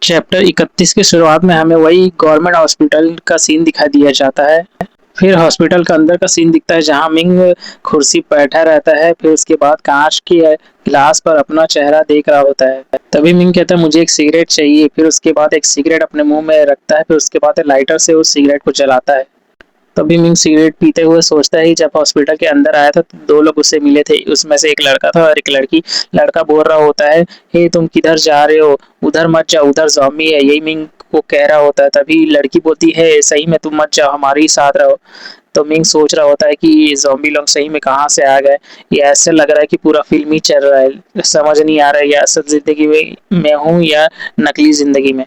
Chapter 31 की शुरुआत में हमें वही गवर्नमेंट हॉस्पिटल का सीन दिखा दिया जाता है। फिर हॉस्पिटल का अंदर का सीन दिखता है जहाँ मिंग कुर्सी पर बैठा रहता है। फिर उसके बाद कांच के गिलास पर अपना चेहरा देख रहा होता है। तभी मिंग कहता है मुझे एक सिगरेट चाहिए। फिर उसके बाद एक सिगरेट अपने मुंह में रखता है। फिर उसके बाद लाइटर से उस सिगरेट को जलाता है। तभी मिंग सिगरेट पीते हुए सोचता है कि जब हॉस्पिटल के अंदर आया था तो दो लोग उससे मिले थे। उसमें से एक लड़का था और एक लड़की। लड़का बोल रहा होता है, हे तुम किधर जा रहे हो, उधर मत जाओ, उधर ज़ॉम्बी है। यही मिंग को कह रहा होता है। तभी लड़की बोलती है, सही में तुम मत जाओ, हमारे ही साथ रहो। तो मिंग सोच रहा होता है कि ये ज़ॉम्बी लोग सही में कहाँ से आ गए। ये ऐसे लग रहा है कि पूरा फिल्म ही चल रहा है। समझ नहीं आ रहा है ये असल ज़िंदगी में हूँ या नकली ज़िंदगी में।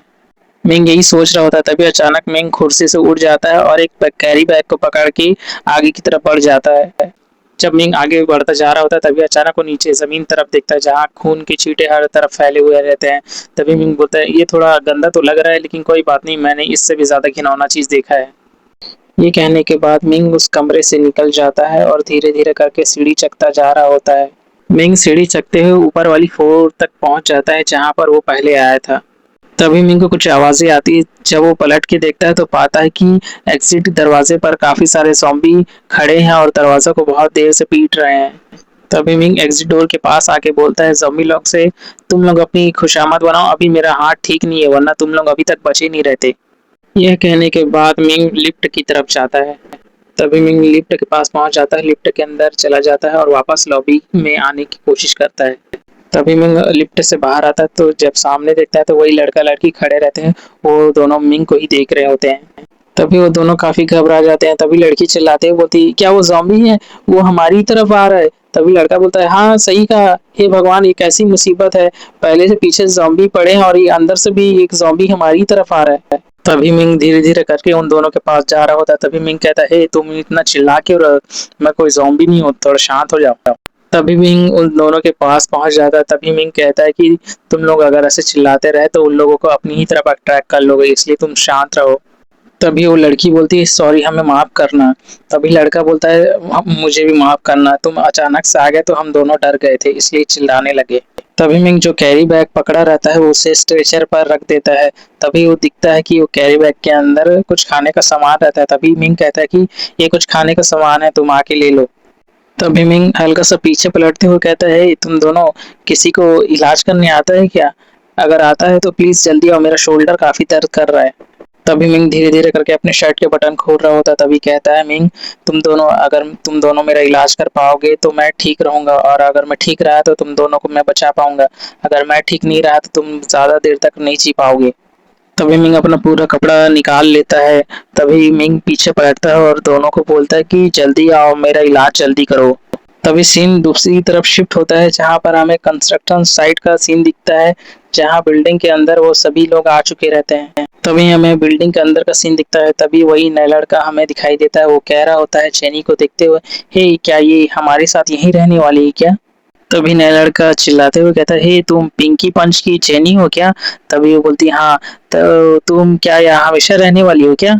मिंग यही सोच रहा होता है। तभी अचानक मिंग कुर्सी से उठ जाता है और एक कैरी बैग को पकड़ के आगे की तरफ बढ़ जाता है। जब मिंग आगे बढ़ता जा रहा होता है तभी अचानक वो नीचे जमीन तरफ देखता है जहाँ खून के छींटे हर तरफ फैले हुए रहते हैं। तभी मिंग बोलता है, ये थोड़ा गंदा तो लग रहा है लेकिन कोई बात नहीं, मैंने इससे भी ज्यादा घिनौना चीज देखा है। ये कहने के बाद मिंग उस कमरे से निकल जाता है और धीरे धीरे करके सीढ़ी चढ़ता जा रहा होता है। मिंग सीढ़ी चढ़ते हुए ऊपर वाली फ्लोर तक पहुंच जाता है जहाँ पर वो पहले आया था। तभी मिंग को कुछ आवाजें आती है। जब वो पलट के देखता है तो पाता है कि एग्जिट दरवाजे पर काफी सारे ज़ॉम्बी खड़े हैं और दरवाजा को बहुत देर से पीट रहे हैं। तभी मिंग एग्जिट डोर के पास आके बोलता है ज़ॉम्बी लोग से, तुम लोग अपनी खुशामद बनाओ, अभी मेरा हाथ ठीक नहीं है वरना तुम लोग अभी तक बचे नहीं रहते। यह कहने के बाद मिंग लिफ्ट की तरफ जाता है। तभी मिंग लिफ्ट के पास पहुंच जाता है, लिफ्ट के अंदर चला जाता है और वापस लॉबी में आने की कोशिश करता है। तभी मिंग लिफ्ट से बाहर आता है तो जब सामने देखता है तो वही लड़का लड़की खड़े रहते हैं। वो दोनों मिंग को ही देख रहे होते हैं। तभी वो दोनों काफी घबरा जाते हैं। तभी लड़की चिल्लाते हुए बोलती, क्या वो ज़ॉम्बी है, वो हमारी तरफ आ रहा है। तभी लड़का बोलता है, हाँ सही कहा, हे भगवान ये कैसी मुसीबत है, पहले से पीछे ज़ॉम्बी पड़े हैं और ये अंदर से भी एक ज़ॉम्बी हमारी तरफ आ रहा है। तभी मिंग धीरे धीरे करके उन दोनों के पास जा रहा होता है। तभी मिंग कहता है, तुम इतना चिल्ला क्यों रहे हो, मैं कोई ज़ॉम्बी नहीं हूँ, थोड़ा शांत हो जाओ। तभी मिंग उन दोनों के पास पहुंच जाता है। तभी मिंग कहता है कि तुम लोग अगर ऐसे चिल्लाते रहे तो उन लोगों को अपनी ही तरफ अट्रैक्ट कर लोगे, इसलिए तुम शांत रहो। तभी वो लड़की बोलती है, सॉरी हमें माफ करना। तभी लड़का बोलता है, मुझे भी माफ करना, तुम अचानक से आ गए तो हम दोनों डर गए थे इसलिए चिल्लाने लगे। तभी मिंग जो कैरी बैग पकड़ा रहता है वो उसे स्ट्रेचर पर रख देता है। तभी वो दिखता है कि वो कैरी बैग के अंदर कुछ खाने का सामान रहता है। तभी मिंग कहता है कि ये कुछ खाने का सामान है, तुम आके ले लो। तभी मिंग हल्का सा पीछे पलटते हुए कहता है, तुम दोनों किसी को इलाज करने आता है क्या, अगर आता है तो प्लीज जल्दी आओ, मेरा शोल्डर काफी दर्द कर रहा है। तभी मिंग धीरे धीरे करके अपने शर्ट के बटन खोल रहा होता है। तभी कहता है मिंग, तुम दोनों मेरा इलाज कर पाओगे तो मैं ठीक रहूंगा, और अगर मैं ठीक रहा तो तुम दोनों को मैं बचा पाऊंगा, अगर मैं ठीक नहीं रहा तो तुम ज्यादा देर तक नहीं जी पाओगे। तभी मिंग अपना पूरा कपड़ा निकाल लेता है। तभी मिंग पीछे पलटता है और दोनों को बोलता है कि जल्दी आओ, मेरा इलाज जल्दी करो। तभी सीन दूसरी तरफ शिफ्ट होता है जहाँ पर हमें कंस्ट्रक्शन साइट का सीन दिखता है जहाँ बिल्डिंग के अंदर वो सभी लोग आ चुके रहते हैं। तभी हमें बिल्डिंग के अंदर का सीन दिखता है। तभी वही नया लड़का हमें दिखाई देता है। वो कह रहा होता है जेनी को देखते हुए, हे क्या ये हमारे साथ यहीं रहने वाली है क्या। तभी नया लड़का चिल्लाते हुए कहता है, हे तुम पिंकी पंच की जेनी हो क्या। तभी वो बोलती, हाँ तो तुम क्या यहाँ हमेशा रहने वाली हो क्या।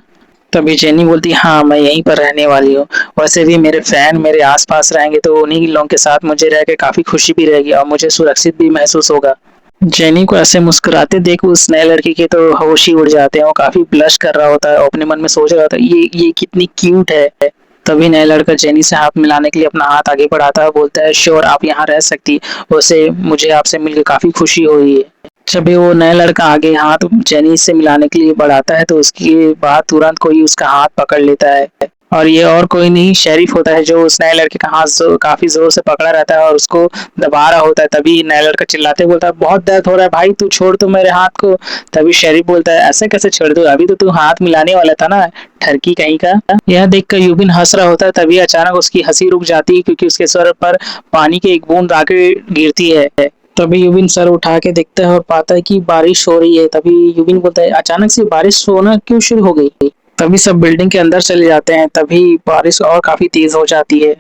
तभी जेनी बोलती, हाँ मैं यहीं पर रहने वाली हूँ, वैसे भी मेरे फैन मेरे आसपास रहेंगे तो उन्हीं लोगों के साथ मुझे रह के काफी खुशी भी रहेगी और मुझे सुरक्षित भी महसूस होगा। जेनी को ऐसे मुस्कुराते देख उस नए लड़की के तो होश ही उड़ जाते हैं। वो काफी ब्लश कर रहा होता है और अपने मन में सोच रहा होता है, ये कितनी क्यूट है। तभी नया लड़का जेनी से हाथ मिलाने के लिए अपना हाथ आगे बढ़ाता है, बोलता है, श्योर आप यहाँ रह सकती, वैसे मुझे आपसे मिलकर काफी खुशी हुई है। जब भी वो नया लड़का आगे हाथ जेनी से मिलाने के लिए बढ़ाता है तो उसके बाद तुरंत कोई उसका हाथ पकड़ लेता है, और ये और कोई नहीं शेरिफ होता है जो उस नए लड़के का हाथ काफी जोर से पकड़ा रहता है और उसको दबा रहा होता है। तभी नया लड़का चिल्लाते बोलता है, बहुत दर्द हो रहा है भाई, तू छोड़ तो मेरे हाथ को। तभी शेरिफ बोलता है, ऐसे कैसे छोड़ दूं, अभी तो तू हाथ मिलाने वाला था ना, ठरकी कहीं का। यह देखकर यूबिन हंस रहा होता है। तभी अचानक उसकी हंसी रुक जाती है क्योंकि उसके सर पर पानी की एक बूंद आके गिरती है। तभी यूबिन सर उठा के देखता है और पाता है कि बारिश हो रही है। तभी यूबिन बोलता है, अचानक से बारिश होना क्यों शुरू हो गई। तभी सब बिल्डिंग के अंदर चले जाते हैं। तभी बारिश और काफी तेज हो जाती है।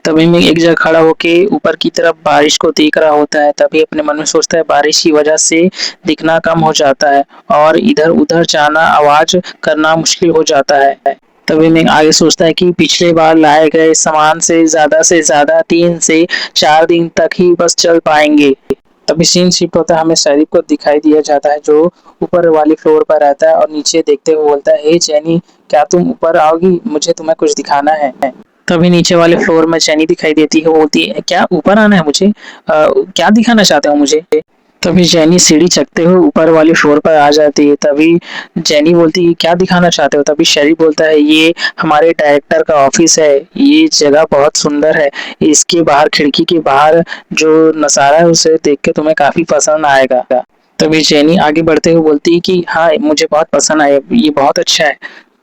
तभी मैं एक जगह खड़ा होके ऊपर की तरफ बारिश को देख रहा होता है। तभी अपने मन में सोचता है बारिश की वजह से दिखना कम हो जाता है और इधर उधर जाना आवाज करना मुश्किल हो जाता है। तभी मैं आगे सोचता है कि पिछले बार लाए गए सामान से ज्यादा 3 से 4 दिन तक ही बस चल पाएंगे। तभी सीन शिफ्ट होता है, हमें शरीफ को दिखाई दिया जाता है जो ऊपर वाली फ्लोर पर रहता है और नीचे देखते हुए बोलता है, हे चैनी, क्या तुम ऊपर आओगी, मुझे तुम्हें कुछ दिखाना है। तभी नीचे वाले फ्लोर में चैनी दिखाई देती है, वो बोलती है, क्या ऊपर आना है मुझे, क्या दिखाना चाहते हो मुझे। तभी जेनी सीढ़ी चढ़ते हुए ऊपर वाली फ्लोर पर आ जाती है। तभी जेनी बोलती है, क्या दिखाना चाहते हो। तभी शेरिफ बोलता है, ये हमारे डायरेक्टर का ऑफिस है, ये जगह बहुत सुंदर है, इसके बाहर खिड़की के बाहर जो नज़ारा है उसे देख के तुम्हें काफी पसंद आएगा। तभी जेनी आगे बढ़ते हुए बोलती है कि हाँ, मुझे बहुत पसंद आया, ये बहुत अच्छा है।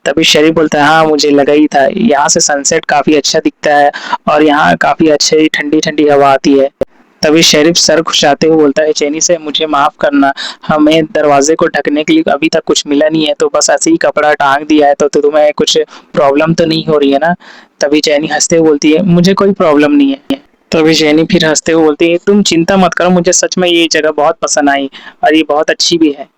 तभी शेरिफ बोलता है, हाँ मुझे लगा ही था, यहाँ से सनसेट काफी अच्छा दिखता है और यहाँ काफी अच्छी ठंडी ठंडी हवा आती है। तभी शेरिफ सर खुजाते हुए बोलता है, चैनी से, मुझे माफ करना, हमें दरवाजे को ढकने के लिए अभी तक कुछ मिला नहीं है, तो बस ऐसे ही कपड़ा टांग दिया है, तो तुम्हें कुछ प्रॉब्लम तो नहीं हो रही है ना। तभी चैनी हंसते हुए बोलती है, मुझे कोई प्रॉब्लम नहीं है। तभी चैनी फिर हंसते हुए बोलती है, तुम चिंता मत करो, मुझे सच में ये जगह बहुत पसंद आई और ये बहुत अच्छी भी है।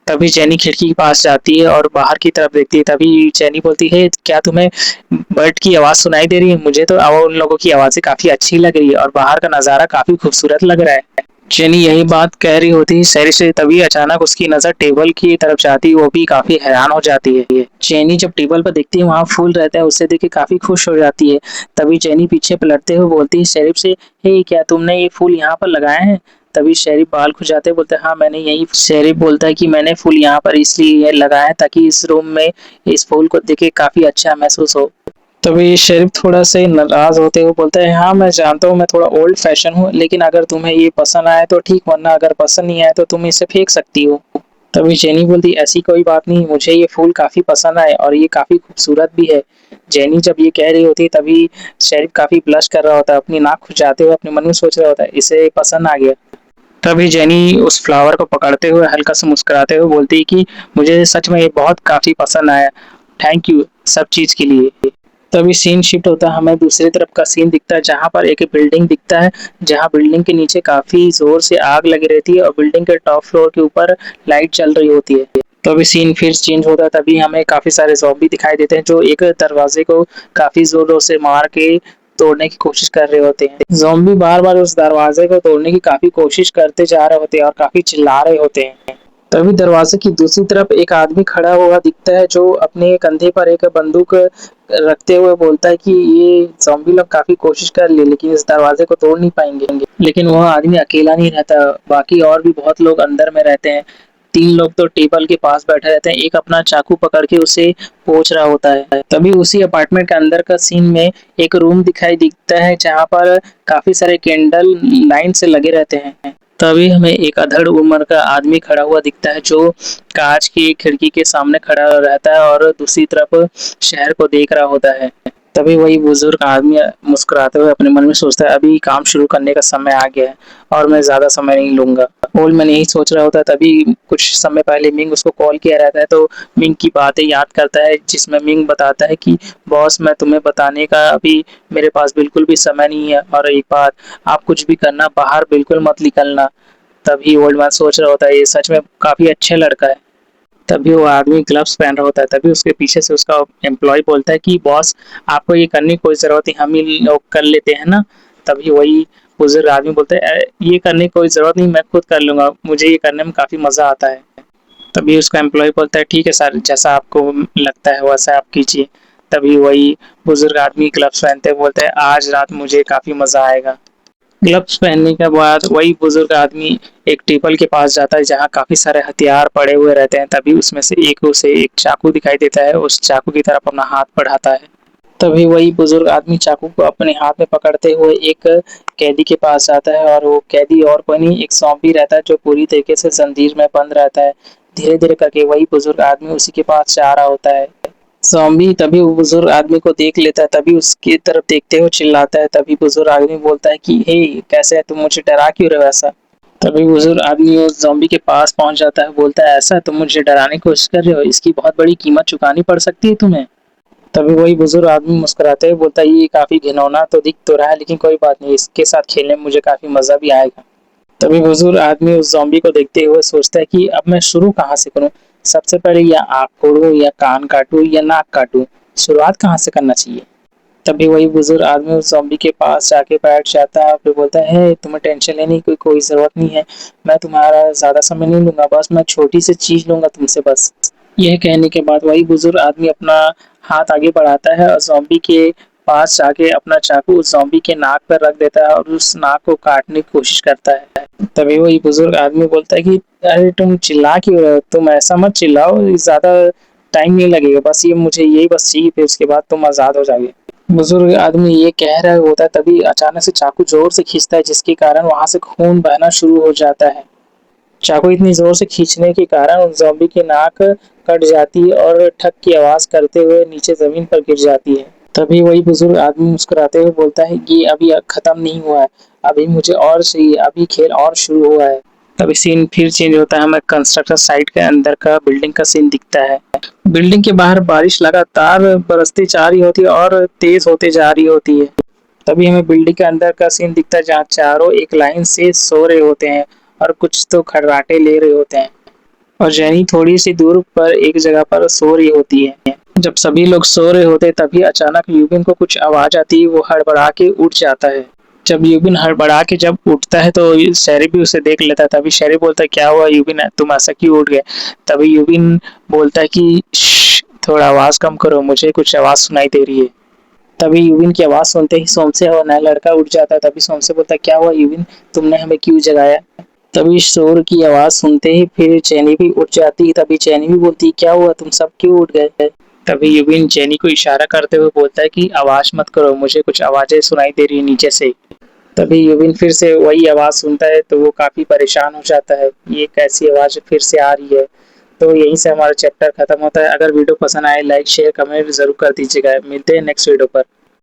तभी चैनी खिड़की के पास जाती है और बाहर की तरफ देखती है। तभी चैनी बोलती है, क्या तुम्हें बर्ड की आवाज सुनाई दे रही है, मुझे तो उन लोगों की आवाजें काफी अच्छी लग रही है और बाहर का नजारा काफी खूबसूरत लग रहा है। चैनी यही बात कह रही होती है शहरी से, तभी अचानक उसकी नजर टेबल की तरफ जाती है, वो भी काफी हैरान हो जाती है। चैनी जब टेबल पर देखती है वहाँ फूल रहता है, उसे देख के काफी खुश हो जाती है। तभी चैनी पीछे पलटते हुए बोलती है शेरिफ से, हे क्या तुमने ये फूल यहाँ पर लगाए हैं। तभी शेरिफ बाल खुजाते बोलते हैं, हाँ मैंने यही। शेरिफ बोलता है कि मैंने फूल यहाँ पर इसलिए लगाया है ताकि इस रूम में इस फूल को देख के काफी अच्छा महसूस हो। तभी शेरिफ थोड़ा से नाराज होते हुए बोलता है, हाँ मैं जानता हूँ मैं थोड़ा ओल्ड फैशन हूँ, लेकिन अगर तुम्हें ये पसंद आए तो ठीक, वरना अगर पसंद नहीं आए तो तुम इसे फेंक सकती हो। तभी जेनी बोलती, ऐसी कोई बात नहीं, मुझे ये फूल काफी पसंद आए और ये काफी खूबसूरत भी है। जेनी जब ये कह रही होती है तभी शेरिफ काफी ब्लश कर रहा होता है, अपनी नाक खुजाते हुए अपने मन में सोच रहा होता है, इसे पसंद आ गया। तभी जेनी उस फ्लावर को पकड़ते हुए हल्का सा मुस्कुराते हुए बोलती है कि मुझे सच में ये बहुत काफी पसंद आया, थैंक यू सब चीज के लिए। तभी सीन शिफ्ट होता है, हमें दूसरी तरफ का सीन दिखता है जहाँ पर एक बिल्डिंग दिखता है, जहाँ बिल्डिंग के नीचे काफी जोर से आग लगी रहती है और बिल्डिंग के टॉप फ्लोर के ऊपर लाइट चल रही होती है। तो अभी सीन फिर चेंज होता है, तभी हमें काफी सारे ज़ॉम्बी दिखाई देते हैं जो एक दरवाजे को काफी जोरों से मार के तोड़ने की कोशिश कर रहे होते हैं। ज़ॉम्बी बार बार उस दरवाजे को तोड़ने की काफी कोशिश करते जा रहे होते हैं और काफी चिल्ला रहे होते हैं। तभी दरवाजे की दूसरी तरफ एक आदमी खड़ा हुआ दिखता है जो अपने कंधे पर एक बंदूक रखते हुए बोलता है कि ये ज़ॉम्बी लोग काफी कोशिश कर लिए लेकिन इस दरवाजे को तोड़ नहीं पाएंगे। लेकिन वह आदमी अकेला नहीं रहता, बाकी और भी बहुत लोग अंदर में रहते हैं। 3 लोग तो टेबल के पास बैठे रहते हैं, एक अपना चाकू पकड़ के उसे पोंछ रहा होता है। तभी उसी अपार्टमेंट के अंदर का सीन में एक रूम दिखाई दिखता है जहाँ पर काफी सारे कैंडल लाइन से लगे रहते हैं। तभी हमें एक अधड़ उम्र का आदमी खड़ा हुआ दिखता है जो कांच की खिड़की के सामने खड़ा रहता है और दूसरी तरफ शहर को देख रहा होता है। तभी वही बुजुर्ग आदमी मुस्कुराते हुए अपने मन में सोचता है, अभी काम शुरू करने का समय आ गया है और मैं ज्यादा समय नहीं लूंगा। और मैंने यही सोच रहा होता है, तभी कुछ समय पहले मिंग उसको कॉल किया रहता है तो मिंग की बातें याद करता है जिसमें मिंग बताता है कि बॉस, मैं तुम्हें बताने का अभी मेरे पास बिल्कुल भी समय नहीं है और एक बात, आप कुछ भी करना बाहर बिल्कुल मत निकलना। तभी ओल्ड मैन सोच रहा होता है, ये सच में काफी अच्छा लड़का है। तभी वो आदमी ग्लव्स पहन रहा होता है, तभी उसके पीछे से उसका एम्प्लॉय बोलता है कि बॉस, आपको ये करने की कोई जरूरत नहीं, हम ही लोग कर लेते हैं ना। तभी वही बुजुर्ग आदमी बोलता है, ये करने की कोई जरूरत नहीं, मैं खुद कर लूंगा, मुझे ये करने में काफी मजा आता है। तभी उसका एम्प्लॉय बोलता है, ठीक है सर, जैसा आपको लगता है वैसा आप कीजिए। तभी वही बुजुर्ग आदमी ग्लव्स पहनते बोलते हैं, आज रात मुझे काफी मजा आएगा। ग्लव्स पहनने के बाद वही बुजुर्ग आदमी एक टेबल के पास जाता है जहाँ काफी सारे हथियार पड़े हुए रहते हैं। तभी उसमें से एक उसे एक चाकू दिखाई देता है, उस चाकू की तरफ अपना हाथ बढ़ाता है। तभी वही बुजुर्ग आदमी चाकू को अपने हाथ में पकड़ते हुए एक कैदी के पास जाता है और वो कैदी और कोई नहीं, एक ज़ॉम्बी रहता है जो पूरी तरीके से जंजीर में बंद रहता है। धीरे धीरे करके वही बुजुर्ग आदमी उसी के पास जा रहा होता है। ज़ॉम्बी तभी वो बुजुर्ग आदमी को देख लेता है, तभी उसकी तरफ देखते हुए चिल्लाता है। तभी बुजुर्ग आदमी बोलता है कि हे, कैसे है, तुम मुझे डरा क्यों रहे हो ऐसा। तभी बुजुर्ग आदमी उस ज़ॉम्बी के पास पहुंच जाता है, बोलता है, ऐसा तुम मुझे डराने की कोशिश कर रहे हो, इसकी बहुत बड़ी कीमत चुकानी पड़ सकती है तुम्हें। तभी वही बुजुर्ग आदमी मुस्कुराते हुए बोलता है, ये काफी घिनौना तो दिख तो रहा है लेकिन कोई बात नहीं, इसके साथ खेलने में मुझे काफी मजा भी आएगा। तभी बुजुर्ग आदमी उस ज़ॉम्बी को देखते हुए सोचता है कि अब मैं शुरू कहाँ से करूँ, सबसे पहले या आँख फोड़ूं या कान काटूं या नाक काटूं, शुरुआत कहाँ से करना चाहिए। तभी वही बुजुर्ग आदमी उस ज़ॉम्बी के पास जाके बैठ जाता है, फिर बोलता है, "हे, तुम्हें टेंशन लेने की कोई ज़रूरत नहीं है। मैं तुम्हारा ज़्यादा समय नहीं लूँगा, बस मैं छोटी-सी चीज़ लूँगा तुमसे बस।" यह कहने के बाद वही बुजुर्ग आदमी अपना हाथ आगे बढ़ाता है और ज़ॉम्बी के पास जाके अपना चाकू उस ज़ॉम्बी के नाक पर रख देता है और उस नाक को काटने की कोशिश करता है। तभी वही बुजुर्ग आदमी बोलता है कि अरे तुम चिल्ला क्यों रहे हो? तुम ऐसा मत चिल्लाओ, ज़्यादा टाइम नहीं लगेगा, बस ये मुझे यही बस चाहिए, फिर उसके बाद तुम आज़ाद हो जाओगे। बुजुर्ग आदमी ये कह रहा होता है तभी अचानक से चाकू जोर से खींचता है, जिसके कारण वहां से खून बहना शुरू हो जाता है। चाकू इतनी जोर से खींचने के कारण उस ज़ॉम्बी की नाक कट जाती है और ठक की आवाज करते हुए नीचे जमीन पर गिर जाती है। तभी वही बुजुर्ग आदमी मुस्कुराते हुए बोलता है, ये अभी खत्म नहीं हुआ है, अभी मुझे और चाहिए, अभी खेल और शुरू हुआ है। तभी सीन फिर चेंज होता है, हमें कंस्ट्रक्शन साइट के अंदर का बिल्डिंग का सीन दिखता है। बिल्डिंग के बाहर बारिश लगातार बरसती जा रही होती है और तेज होते जा रही होती है। तभी हमें बिल्डिंग के अंदर का सीन दिखता है, जहाँ चारों एक लाइन से सो रहे होते हैं और कुछ तो खर्राटे ले रहे होते हैं और जेनी थोड़ी सी दूर पर एक जगह पर सो रही होती है। जब सभी लोग सो रहे होते हैं तभी अचानक यूबिन को कुछ आवाज आती है, वो हड़बड़ा के उठ जाता है। जब यूबिन हड़बड़ा के जब उठता है तो शेरी भी उसे देख लेता है। तभी शेरी बोलता है, क्या हुआ यूबिन, तुम ऐसा क्यों उठ गए? तभी यूबिन बोलता है कि श्श, थोड़ा आवाज कम करो, मुझे कुछ आवाज सुनाई दे रही है। तभी यूबिन की आवाज सुनते ही सोमसे और नया लड़का उठ जाता है। तभी सोमसे बोलता है, क्या हुआ यूबिन, तुमने हमें क्यों जगाया? तभी शोर की आवाज सुनते ही फिर चैनी भी उठ जाती है। तभी चैनी भी बोलती है, क्या हुआ, तुम सब क्यों उठ गए? तभी यूबिन चैनी को इशारा करते हुए बोलता है कि आवाज मत करो, मुझे कुछ आवाजें सुनाई दे रही है नीचे से। तभी यूबिन फिर से वही आवाज सुनता है तो वो काफी परेशान हो जाता है, ये कैसी आवाज फिर से आ रही है। तो यहीं से हमारा चैप्टर खत्म होता है। अगर वीडियो पसंद आए लाइक शेयर कमेंट जरूर कर दीजिएगा। मिलते हैं नेक्स्ट वीडियो पर।